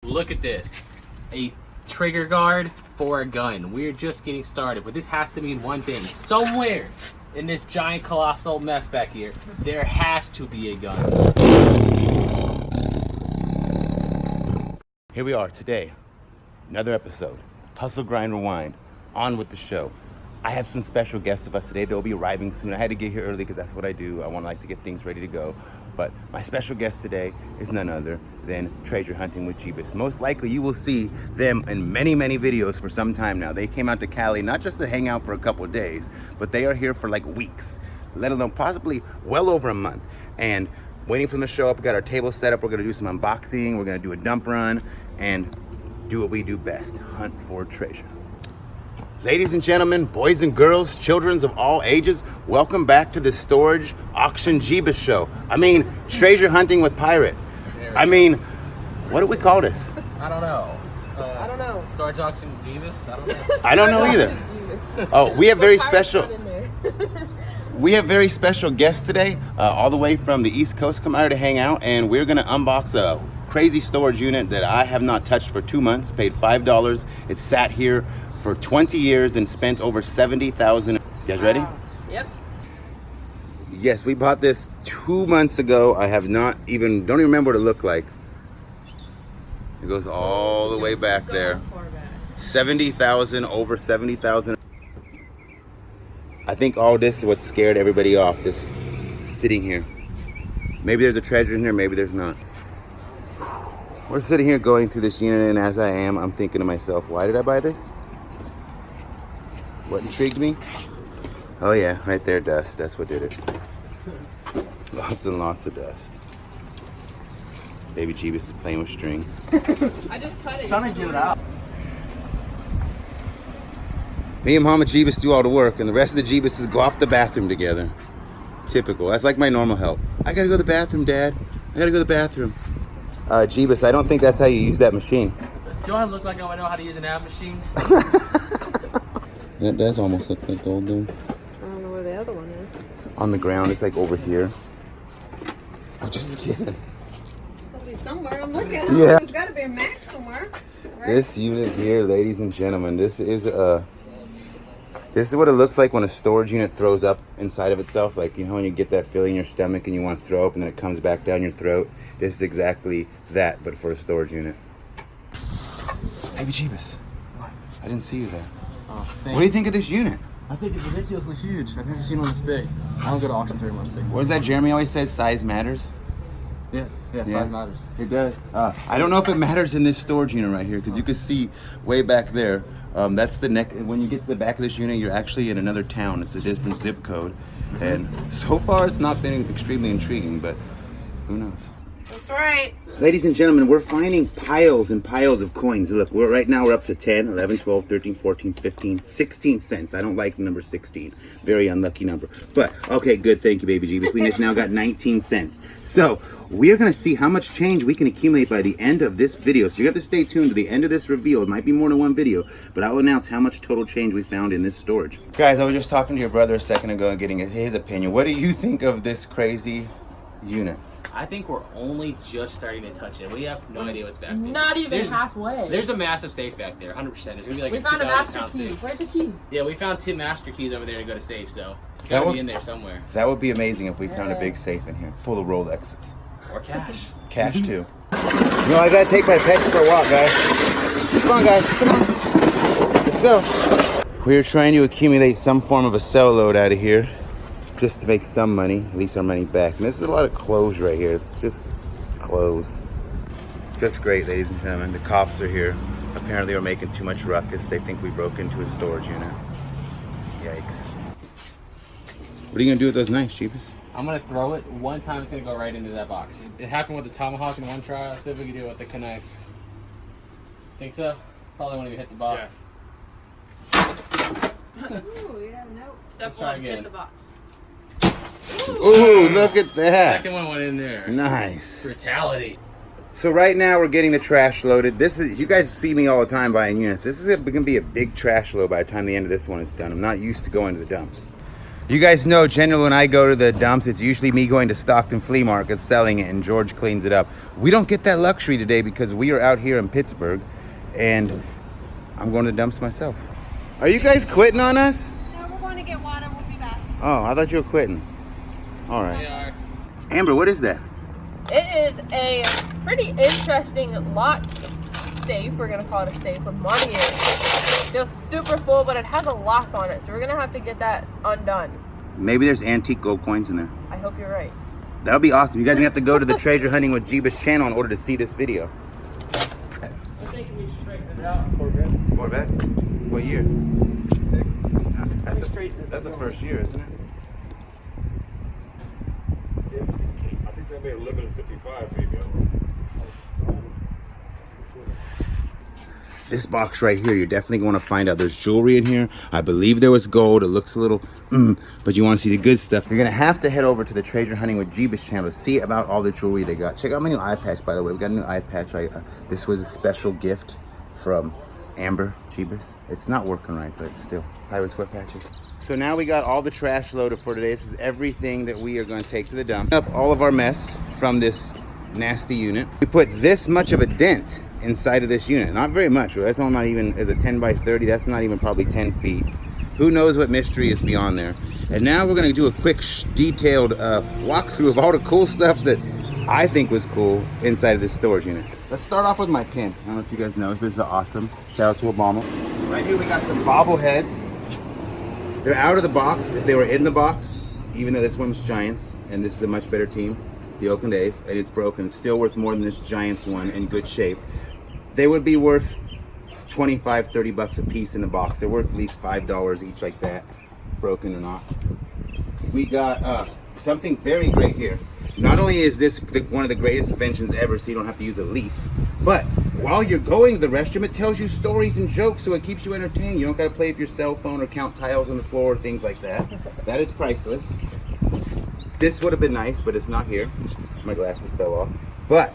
Look at this. A trigger guard for a gun. We're just getting started, but this has to mean one thing. Somewhere in this giant colossal mess back here, there has to be a gun. Here we are today. Another episode. Hustle, grind, rewind. On with the show. I have some special guests of us today. They'll be arriving soon. I had to get here early because that's what I do. I want to get things ready to go. But my special guest today is none other than Treasure Hunting with Jeebus. Most likely you will see them in many, many videos for some time now. They came out to Cali not just to hang out for a couple of days, but they are here for like weeks, let alone possibly well over a month. And waiting for them to show up, we got our table set up. We're gonna do some unboxing. We're gonna do a dump run and do what we do best, hunt for treasure. Ladies and gentlemen, boys and girls, children of all ages, welcome back to the Storage Auction Jeebus Show. I mean, treasure hunting with Pirate. I mean, what do we call this? I don't know. I don't know. Storage Auction Jeebus? I don't know. I don't know either. Oh, we have very special. We have very special guests today, all the way from the East Coast, come out to hang out, and we're gonna unbox a crazy storage unit that I have not touched for 2 months, paid $5. It's sat here for 20 years and spent over $70,000. You guys ready? Yep. Yes, we bought this 2 months ago. I have don't even remember what it looked like. It goes all the way back there. 70,000, over 70,000. I think all this is what scared everybody off, this sitting here. Maybe there's a treasure in here, maybe there's not. We're sitting here going through this unit, and as I am, I'm thinking to myself, why did I buy this? What intrigued me? Oh yeah, right there, dust. That's what did it. Lots and lots of dust. Baby Jeebus is playing with string. I just cut it. Trying to get it out. Me and Mama Jeebus do all the work, and the rest of the Jeebuses go off the bathroom together. Typical. That's like my normal help. I gotta go to the bathroom, Dad. I gotta go to the bathroom. Jeebus, I don't think that's how you use that machine. Do I look like I know how to use an ab machine? That does almost look like gold there. I don't know where the other one is. On the ground, it's like over here. I'm just kidding. It's gotta be somewhere. I'm looking. Yeah. There's gotta be a match somewhere. Right? This unit here, ladies and gentlemen, this is what it looks like when a storage unit throws up inside of itself. Like, you know, when you get that feeling in your stomach and you want to throw up and then it comes back down your throat. This is exactly that, but for a storage unit. Baby Jeebus. What? I didn't see you there. Oh, What do you think of this unit? I think it's ridiculously huge. I've never seen one this big. I don't go to auctions very much. What is that Jeremy always says? Size matters? Yeah, size matters. It does. I don't know if it matters in this storage unit right here, because you can see way back there. That's the neck. When you get to the back of this unit, you're actually in another town. It's a different zip code. And so far, it's not been extremely intriguing, but who knows? That's right. Ladies and gentlemen, we're finding piles and piles of coins. Look, right now we're up to 10, 11, 12, 13, 14, 15, 16 cents. I don't like the number 16. Very unlucky number. But, okay, good. Thank you, Baby Jeebus. We just now got 19 cents. So, we're going to see how much change we can accumulate by the end of this video. So, you have to stay tuned to the end of this reveal. It might be more than one video, but I'll announce how much total change we found in this storage. Guys, I was just talking to your brother a second ago and getting his opinion. What do you think of this crazy unit? I think we're only just starting to touch it. We have no idea what's back there. Not even There's- halfway. There's a massive safe back there, 100%. There's gonna be like We a found a 2,000 master pound key. safe. Where's the key? Yeah, we found 2 master keys over there to go to safe, so it's That gotta would- be in there somewhere. That would be amazing if we found a big safe in here, full of Rolexes. Or cash. Cash too. You know, I gotta take my pets for a walk, guys. Come on, guys. Come on. Let's go. We're trying to accumulate some form of a sell load out of here, just to make some money, at least our money back. And this is a lot of clothes right here. It's just clothes. Just great, ladies and gentlemen. The cops are here. Apparently, we're making too much ruckus. They think we broke into a storage unit. Yikes. What are you gonna do with those knives, Jeebus? I'm gonna throw it. One time it's gonna go right into that box. It happened with the tomahawk in one try. Let's see if we can do it with the knife. Think so? Probably won't even hit the box. Ooh, yeah, no. Step Let's try 1, again. hit the box. Ooh, look at that. Second one went in there. Nice. Brutality. So right now we're getting the trash loaded. This is, you guys see me all the time buying units. This is going to be a big trash load by the time the end of this one is done. I'm not used to going to the dumps. You guys know generally when I go to the dumps, it's usually me going to Stockton Flea Market, selling it, and George cleans it up. We don't get that luxury today because we are out here in Pittsburgh, and I'm going to the dumps myself. Are you guys quitting on us? No, we're going to get water. We'll be back. Oh, I thought you were quitting. All right. They are. Amber, what is that? It is a pretty interesting lock safe. We're gonna call it a safe with money in it. It feels super full, but it has a lock on it, so we're gonna have to get that undone. Maybe there's antique gold coins in there. I hope you're right. That'll be awesome. You guys are gonna have to go to the Treasure Hunting with Jeebus channel in order to see this video. I think we straightened it out, Corvette. Corvette? What year? 6. That's the first year, isn't it? Yes, I think they made 11 and 55, maybe. This box right here, you're definitely going to find out there's jewelry in here. I believe there was gold. It looks a little, but you want to see the good stuff. You're going to have to head over to the Treasure Hunting with Jeebus channel to see about all the jewelry they got. Check out my new eye patch, by the way. We got a new eye patch. This was a special gift from Amber Jeebus. It's not working right, but still, pirate sweat patches. So now we got all the trash loaded for today. This is everything that we are going to take to the dump. Up all of our mess from this nasty unit. We put this much of a dent inside of this unit. Not very much. That's all not even, as a 10 by 30, that's not even probably 10 feet. Who knows what mystery is beyond there. And now we're going to do a quick detailed walkthrough of all the cool stuff that I think was cool inside of this storage unit. Let's start off with my pin. I don't know if you guys know, this is awesome. Shout out to Obama. Right here we got some bobbleheads. They're out of the box. If they were in the box, even though this one's Giants, and this is a much better team, the Oakland A's, and it's broken, it's still worth more than this Giants one in good shape. They would be worth 25, 30 bucks a piece in the box. They're worth at least $5 each like that, broken or not. We got something very great here. Not only is this one of the greatest inventions ever, so you don't have to use a leaf, but while you're going to the restroom, it tells you stories and jokes, so it keeps you entertained. You don't got to play with your cell phone or count tiles on the floor or things like that. That is priceless. This would have been nice, but it's not here. My glasses fell off. But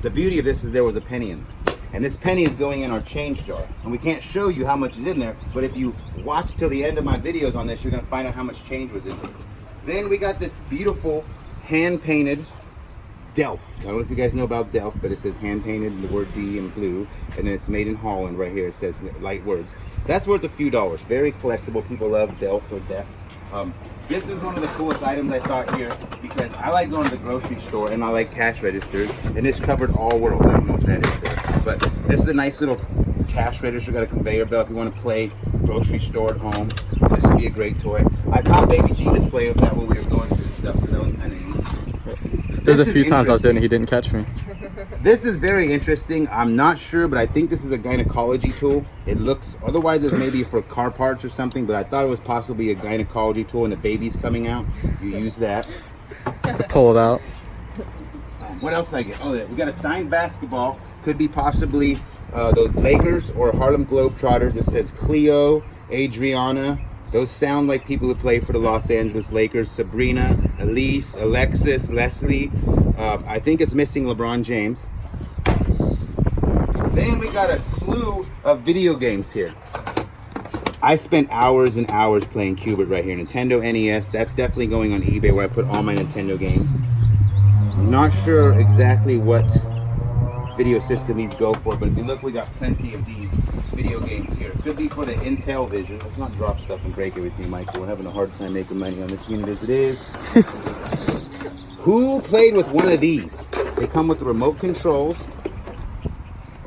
the beauty of this is there was a penny in there. And this penny is going in our change jar. And we can't show you how much is in there, but if you watch till the end of my videos on this, you're going to find out how much change was in there. Then we got this beautiful hand-painted Delft. I don't know if you guys know about Delft, but it says hand-painted, the word D in blue, and then it's made in Holland right here. It says light words. That's worth a few dollars. Very collectible. People love Delft or Deft. This is one of the coolest items I thought here because I like going to the grocery store and I like cash registers, and this covered all world. I don't know what that is there, but this is a nice little cash register. Got a conveyor belt if you want to play grocery store at home. This would be a great toy. I caught Baby Jeebus playing with that when we were going through stuff, so that was kind of neat. There's a few times I was doing it, he didn't catch me. This is very interesting. I'm not sure, but I think this is a gynecology tool. It looks, otherwise it's maybe for car parts or something, but I thought it was possibly a gynecology tool and the baby's coming out. You use that. To pull it out. What else did I get? Oh, we got a signed basketball. Could be possibly the Lakers or Harlem Globetrotters. It says Cleo, Adriana. Those sound like people who play for the Los Angeles Lakers. Sabrina, Elise, Alexis, Leslie. I think it's missing LeBron James. Then we got a slew of video games here. I spent hours and hours playing Qbert right here. Nintendo NES. That's definitely going on eBay where I put all my Nintendo games. I'm not sure exactly what video system these go for, but if you look, we got plenty of these video games here. Could be for the Intel Vision. Let's not drop stuff and break everything, Michael. We're having a hard time making money on this unit as it is. Who played with one of these? They come with the remote controls,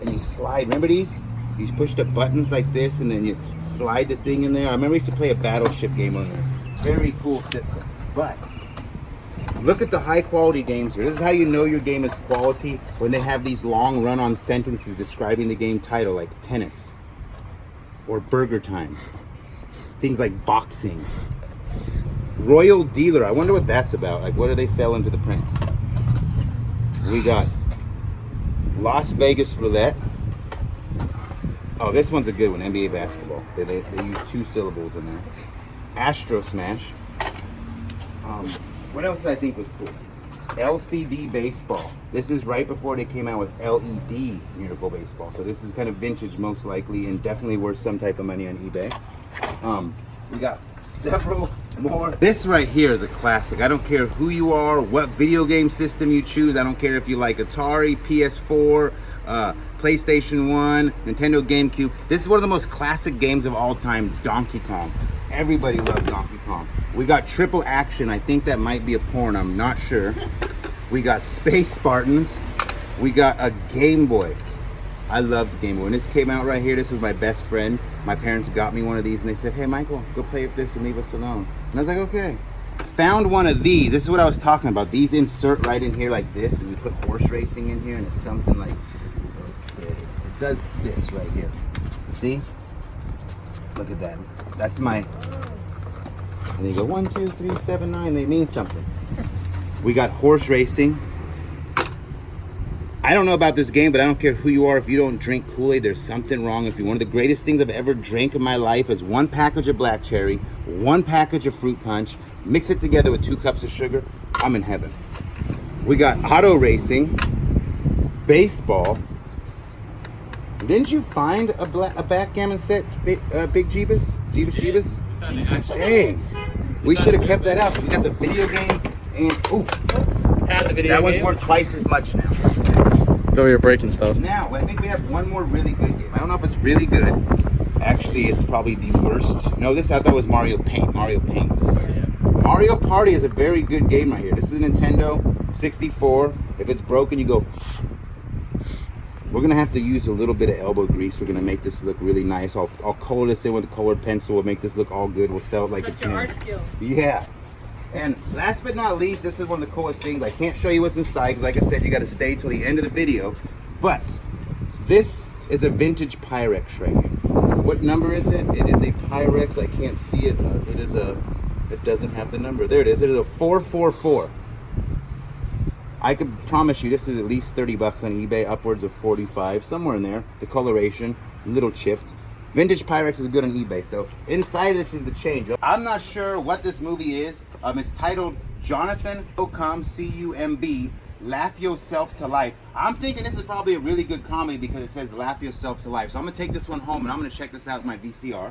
and you slide. Remember these? You push the buttons like this, and then you slide the thing in there. I remember we used to play a Battleship game on there. Very cool system. But look at the high quality games here. This is how you know your game is quality, when they have these long run-on sentences describing the game title, like tennis or Burger Time. Things like boxing. Royal Dealer. I wonder what that's about. Like, what do they sell into the prince? We got Las Vegas Roulette. Oh, this one's a good one. NBA basketball. They use 2 syllables in there. Astro Smash. What else did I think was cool? LCD Baseball. This is right before they came out with LED Miracle Baseball. So this is kind of vintage most likely and definitely worth some type of money on eBay. We got several more. This right here is a classic. I don't care who you are, what video game system you choose. I don't care if you like Atari, PS4, PlayStation 1, Nintendo GameCube. This is one of the most classic games of all time, Donkey Kong. Everybody loved Donkey Kong. We got Triple Action. I think that might be a porn. I'm not sure. We got Space Spartans. We got a Game Boy. I loved Game Boy. When this came out right here, this was my best friend. My parents got me one of these and they said, hey, Michael, go play with this and leave us alone. And I was like, okay. I found one of these. This is what I was talking about. These insert right in here like this, and you put horse racing in here, and it's something like, okay, it does this right here. See? Look at that. That's my, and you go 1, 2, 3, 7, 9. They mean something. We got horse racing. I don't know about this game, but I don't care who you are. If you don't drink Kool-Aid, there's something wrong with you. One of the greatest things I've ever drank in my life is 1 package of black cherry, 1 package of fruit punch, mix it together with 2 cups of sugar. I'm in heaven. We got auto racing, baseball. Didn't you find a backgammon set, Big Jeebus? Jeebus? Dang. We should have kept that out. We got the video game and, oof. That one's worth twice as much now. So you're breaking stuff. Now, I think we have one more really good game. I don't know if it's really good. Actually, it's probably the worst. No, this I thought was Mario Paint. Mario Paint was Mario Party is a very good game right here. This is a Nintendo 64. If it's broken, you go. We're going to have to use a little bit of elbow grease. We're going to make this look really nice. I'll color this in with a colored pencil. We'll make this look all good. We'll sell it like That's it's your new. art skills. Yeah. And last but not least, this is one of the coolest things. I can't show you what's inside because, like I said, you got to stay till the end of the video. But this is a vintage Pyrex right here. What number is it? It is a Pyrex. I can't see it. It doesn't have the number. There it is. It is a 444. I could promise you this is at least $30 on eBay, upwards of 45, somewhere in there. The coloration, little chipped. Vintage Pyrex is good on eBay. So inside of this is the change. I'm not sure what this movie is. It's titled Jonathan Ocumb, C-U-M-B, Laugh Yourself to Life. I'm thinking this is probably a really good comedy because it says Laugh Yourself to Life. So I'm going to take this one home and I'm going to check this out with my VCR.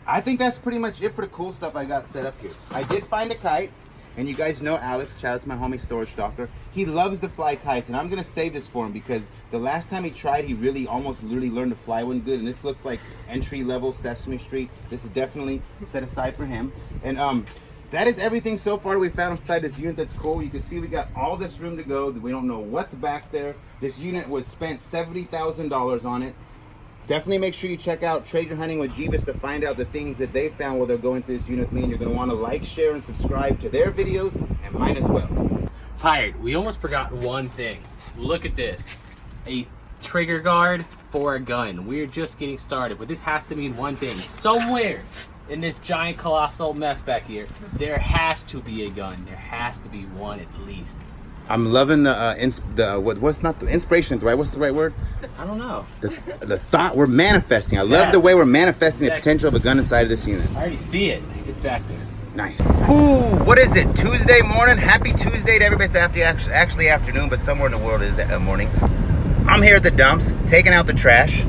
I think that's pretty much it for the cool stuff I got set up here. I did find a kite. And you guys know Alex, shout out to my homie Storage Doctor. He loves to fly kites, and I'm gonna save this for him because the last time he tried, he really almost literally learned to fly one good. And this looks like entry level Sesame Street. This is definitely set aside for him. And that is everything so far we found inside this unit that's cool. You can see we got all this room to go. We don't know what's back there. This unit was spent $70,000 on it. Definitely make sure you check out Treasure Hunting with Jeebus to find out the things that they found while they're going through this unit with me. And you're going to want to like, share, and subscribe to their videos and mine as well. Pirate, we almost forgot one thing. Look at this. A trigger guard for a gun. We're just getting started, but this has to mean one thing. Somewhere in this giant colossal mess back here, there has to be a gun. There has to be one at least. I'm loving what's not the inspiration, right? What's the right word? I don't know. The thought we're manifesting. I love the way we're manifesting the potential of a gun inside of this unit. I already see it. It's back there. Nice. Ooh, what is it? Tuesday morning. Happy Tuesday to everybody. It's actually afternoon, but somewhere in the world it is morning. I'm here at the dumps, taking out the trash.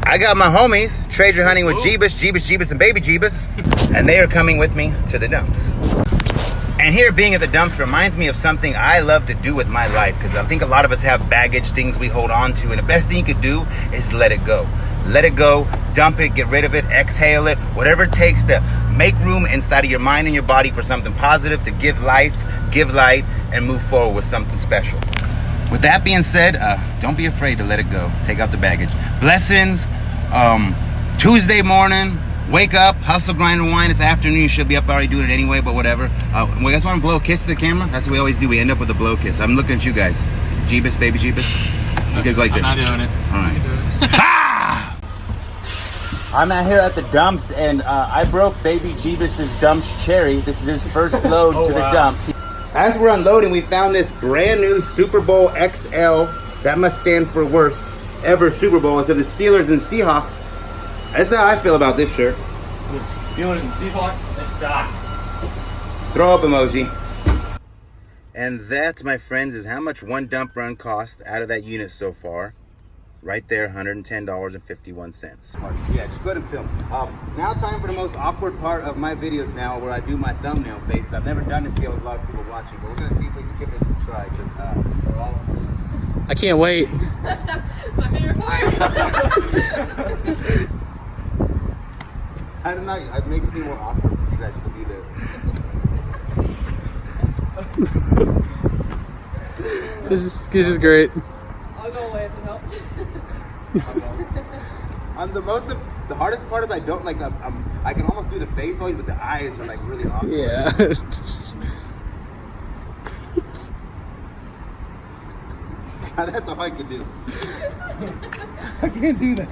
I got my homies, Treasure Hunting with Jeebus, and Baby Jeebus, and they are coming with me to the dumps. And here, being at the dumps reminds me of something I love to do with my life, because I think a lot of us have baggage, things we hold on to, and the best thing you could do is let it go. Let it go, dump it, get rid of it, exhale it, whatever it takes to make room inside of your mind and your body for something positive, to give life, give light, and move forward with something special. With that being said, don't be afraid to let it go. Take out the baggage. Blessings. Tuesday morning. Wake up, hustle, grind, and wine. It's afternoon. You should be up already doing it anyway, but whatever. You guys want to blow a kiss to the camera? That's what we always do. We end up with a blow kiss. I'm looking at you guys. Jeebus, Baby Jeebus. You could go like this. I'm not doing it. All right. I'm out here at the dumps, and I broke Baby Jeebus's dumps cherry. This is his first load to the dumps. As we're unloading, we found this brand new Super Bowl XL. That must stand for worst ever Super Bowl. It's of the Steelers and Seahawks. That's how I feel about this shirt. Steelers and Seahawks, they suck. Throw up emoji. And that, my friends, is how much one dump run cost out of that unit so far. Right there, $110.51. Yeah, just go ahead and film. Now time for the most awkward part of my videos now, where I do my thumbnail face. I've never done this yet with a lot of people watching, but we're gonna see if we can give this a try. Cause we're all... I can't wait. My favorite part. I don't know. It makes me more awkward for you guys to be there. This is great. I'll go away if it helps. The hardest part is I don't like. I can almost do the face always, but the eyes are like really awkward. Yeah. That's all I can do. I can't do that.